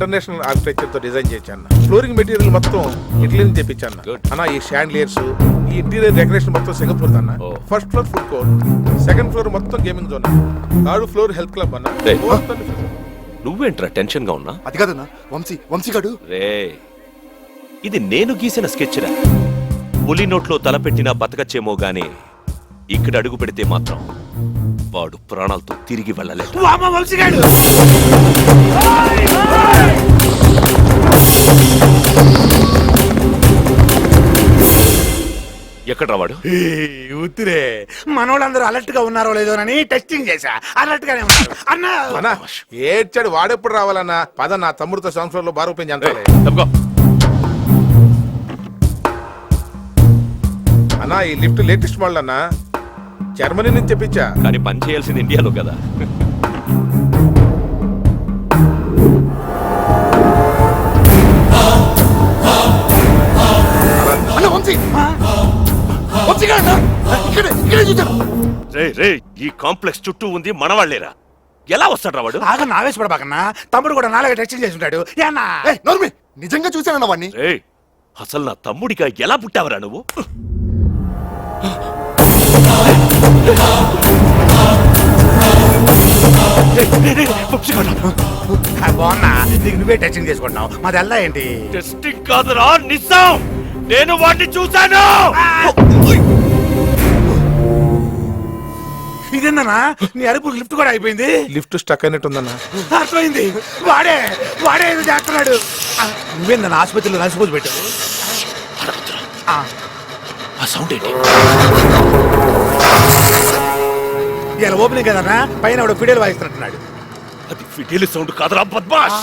International architecture తో design చేశాను. Flooring material మొత్తం ఇటలీ నుంచి తెప్పించాను అన్న. ఈ షాండ్లియర్స్, ఈ ఇంటీరియర్ డెకరేషన్ మొత్తం సింగపూర్ అన్న. First floor food court, second floor మొత్తం gaming zone, third floor health club అన్న. నువ్వేంట్రా టెన్షన్ గా ఉన్నా? అది కాదన్నా, వంశీ గాడు. రే, ఇది నేను గీసిన స్కెచ్ రా. పులి నోట్లో తలపెట్టినా బతకచ్చేమో గాని ఇక్కడ అడుగు పెడితే మాత్రం వాడు ప్రాణాలతో తిరిగి వెళ్ళలేదు. ఎక్కడ రావాడు? ఉత్తిరే మనోళ్ళందరూ అలర్ట్ గా ఉన్నారో లేదోనని టెస్టింగ్ చేశా. అలర్ట్ గానే ఉన్నారు అన్నా. ఏడ్చాడు వాడెప్పుడు రావాలన్నా? పద, నా తమ్ముడితో సెవెంత్ ఫ్లోర్ లో బార్ ఓపెన్ చేయాలి అన్నా. ఈ లిఫ్ట్ లేటెస్ట్ మోడల్ అన్నా, జర్మనీ నుంచి తెప్పించా. కానీ పని చేయాల్సింది ఇండియాలో కదా. ఈ కాంప్లెక్స్ చుట్టూ ఉంది మనవాళ్లేరా. ఎలా వస్తాడు రావాడు? ఆగా నావేశపడబాకన్నా, తమ్ముడు కూడా నాలుగు టెస్టింగ్ చేసి ఉంటాడు. నిజంగా చూసానన్నా వాడిని. అసలు నా తమ్ముడిగా ఎలా పుట్టావరా నువ్వు? బాగున్నా, నీకు నువ్వే టెస్టింగ్ చేసుకుంటున్నావు, మాది ఎలా ఏంటి? టెస్టింగ్ కాదురా, నిజం. నేను వాడిని చూశాను. ఇదేందన్నా నీ అరుపు లిఫ్ట్ కూడా అయిపోయింది. లిఫ్ట్ స్టక్ అయినట్టుందన్నా. అర్థమైంది, వాడే ఏదో చేస్తున్నాడు. నువ్వేందన్నా ఆసుపత్రిలో నలిసిపోతు పెట్టావు? ఆ సౌండ్ ఏంటి? ఇలా ఓపెనింగ్ కదన్నా, పైన ఒక ఫిడేలు వాయిస్తున్నట్టున్నాడు. అది ఫిడేలు సౌండ్ కాదురా బద్మాష్.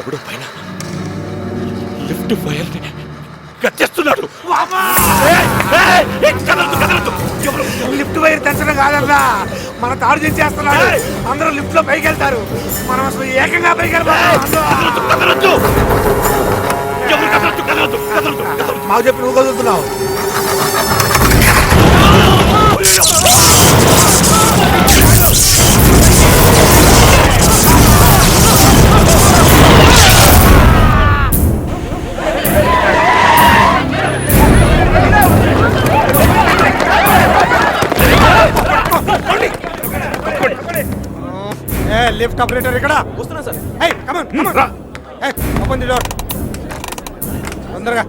ఎవడో పైన లిఫ్ట్ ఫైర్ కట్టేస్తున్నాడు. లిఫ్ట్ వైర్ తెచ్చడం కాదన్నా, మన తాడు చేసేస్తున్నాడు. అందరూ లిఫ్ట్ లో పైకి వెళ్తారు, మనం అసలు ఏకంగా పైకి వెళ్తాం. మాకు చెప్పి నువ్వు కదులుతున్నావు. లిఫ్ట్ ఆపరేటర్ ఇక్కడ వస్తున్నా సార్. ఓపెన్ ది డోర్ తొందరగా.